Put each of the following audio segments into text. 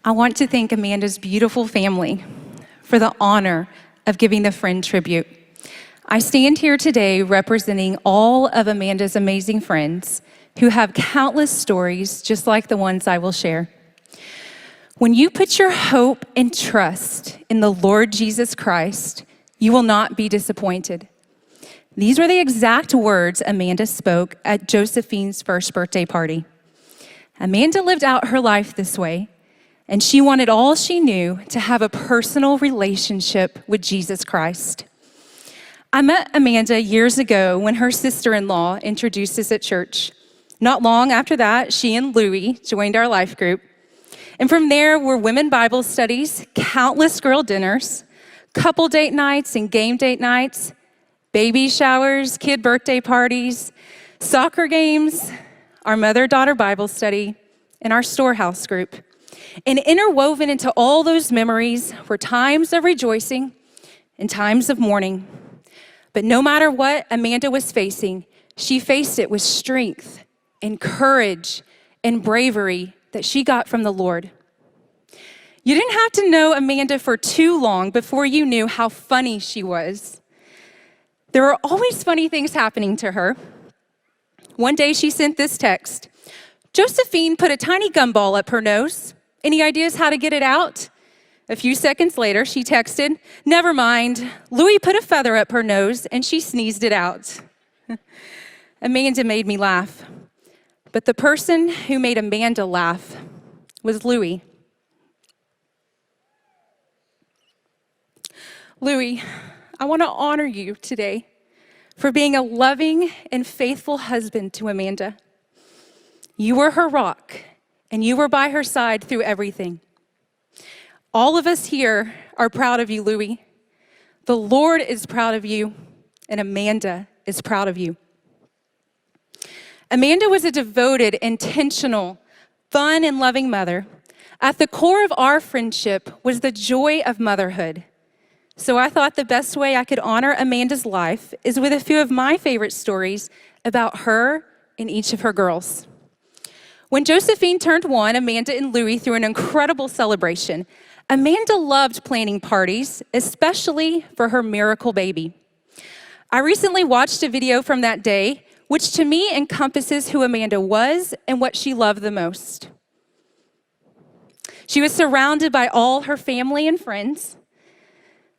I want to thank Amanda's beautiful family for the honor of giving the Friend Tribute. I stand here today representing all of Amanda's amazing friends who have countless stories just like the ones I will share. When you put your hope and trust in the Lord Jesus Christ, you will not be disappointed. These were the exact words Amanda spoke at Josephine's first birthday party. Amanda lived out her life this way, and she wanted all she knew to have a personal relationship with Jesus Christ. I met Amanda years ago when her sister-in-law introduced us at church. Not long after that, she and Louie joined our life group. And from there were women Bible studies, countless girl dinners, couple date nights and game date nights, baby showers, kid birthday parties, soccer games, our mother-daughter Bible study, and our storehouse group. And interwoven into all those memories were times of rejoicing and times of mourning. But no matter what Amanda was facing, she faced it with strength and courage and bravery that she got from the Lord. You didn't have to know Amanda for too long before you knew how funny she was. There were always funny things happening to her. One day she sent this text: Josephine put a tiny gumball up her nose. Any ideas how to get it out? A few seconds later, she texted, never mind, Louie put a feather up her nose and she sneezed it out. Amanda made me laugh. But the person who made Amanda laugh was Louie. Louie, I want to honor you today for being a loving and faithful husband to Amanda. You were her rock, and you were by her side through everything. All of us here are proud of you, Louie. The Lord is proud of you, and Amanda is proud of you. Amanda was a devoted, intentional, fun, and loving mother. At the core of our friendship was the joy of motherhood. So I thought the best way I could honor Amanda's life is with a few of my favorite stories about her and each of her girls. When Josephine turned 1, Amanda and Louie threw an incredible celebration. Amanda loved planning parties, especially for her miracle baby. I recently watched a video from that day, which to me encompasses who Amanda was and what she loved the most. She was surrounded by all her family and friends.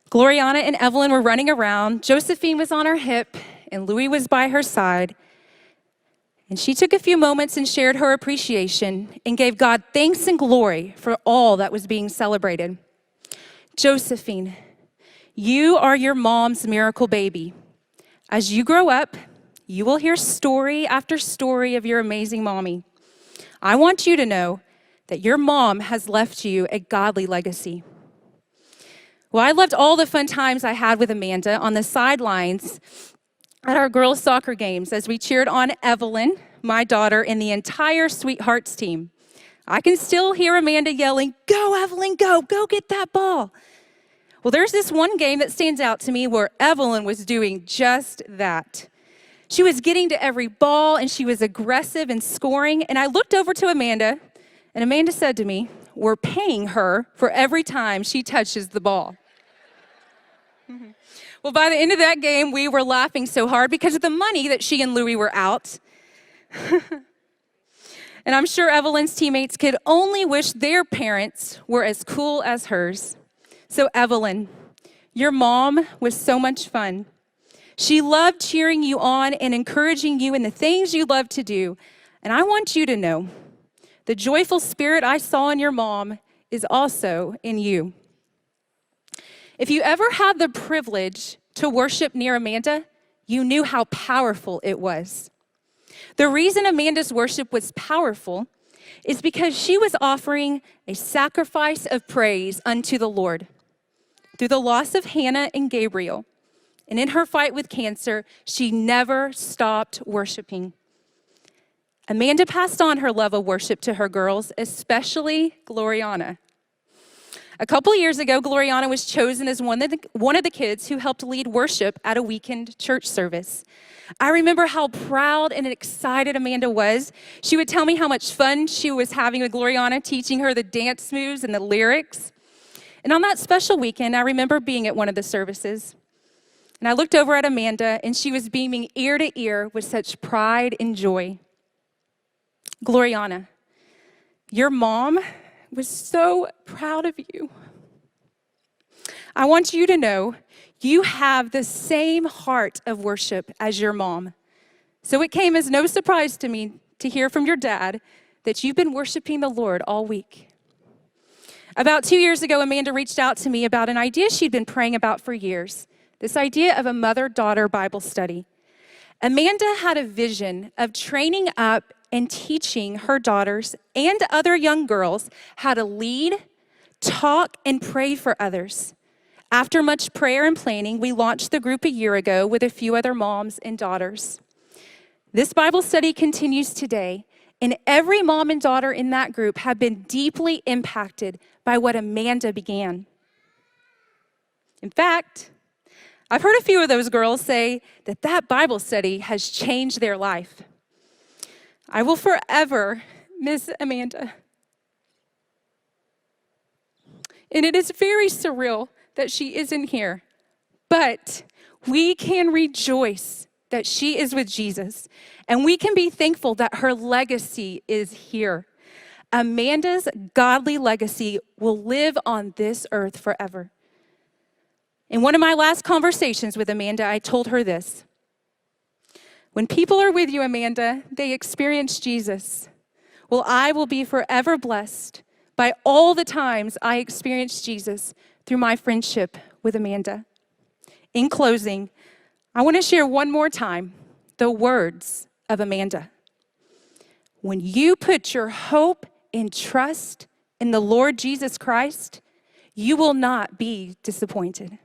Gloriana and Evelyn were running around. Josephine was on her hip, and Louie was by her side. And she took a few moments and shared her appreciation and gave God thanks and glory for all that was being celebrated. Josephine, you are your mom's miracle baby. As you grow up, you will hear story after story of your amazing mommy. I want you to know that your mom has left you a godly legacy. Well, I loved all the fun times I had with Amanda on the sidelines at our girls' soccer games as we cheered on Evelyn, my daughter, and the entire Sweethearts team. I can still hear Amanda yelling, "Go, Evelyn, go get that ball." Well, there's this one game that stands out to me where Evelyn was doing just that. She was getting to every ball, and she was aggressive and scoring, and I looked over to Amanda, and Amanda said to me, "We're paying her for every time she touches the ball." Well, by the end of that game, we were laughing so hard because of the money that she and Louie were out. And I'm sure Evelyn's teammates could only wish their parents were as cool as hers. So Evelyn, your mom was so much fun. She loved cheering you on and encouraging you in the things you love to do. And I want you to know, the joyful spirit I saw in your mom is also in you. If you ever had the privilege to worship near Amanda, you knew how powerful it was. The reason Amanda's worship was powerful is because she was offering a sacrifice of praise unto the Lord. Through the loss of Hannah and Gabriel, and in her fight with cancer, she never stopped worshiping. Amanda passed on her love of worship to her girls, especially Gloriana. A couple years ago, Gloriana was chosen as one of the kids who helped lead worship at a weekend church service. I remember how proud and excited Amanda was. She would tell me how much fun she was having with Gloriana, teaching her the dance moves and the lyrics. And on that special weekend, I remember being at one of the services. And I looked over at Amanda, and she was beaming ear to ear with such pride and joy. Gloriana, your mom was so proud of you. I want you to know you have the same heart of worship as your mom. So it came as no surprise to me to hear from your dad that you've been worshiping the Lord all week. About 2 years ago, Amanda reached out to me about an idea she'd been praying about for years, this idea of a mother-daughter Bible study. Amanda had a vision of training up and teaching her daughters and other young girls how to lead, talk, and pray for others. After much prayer and planning, we launched the group a year ago with a few other moms and daughters. This Bible study continues today, and every mom and daughter in that group have been deeply impacted by what Amanda began. In fact, I've heard a few of those girls say that Bible study has changed their life. I will forever miss Amanda. And it is very surreal that she isn't here, but we can rejoice that she is with Jesus, and we can be thankful that her legacy is here. Amanda's godly legacy will live on this earth forever. In one of my last conversations with Amanda, I told her this: when people are with you, Amanda, they experience Jesus. Well, I will be forever blessed by all the times I experienced Jesus through my friendship with Amanda. In closing, I want to share one more time the words of Amanda. When you put your hope and trust in the Lord Jesus Christ, you will not be disappointed.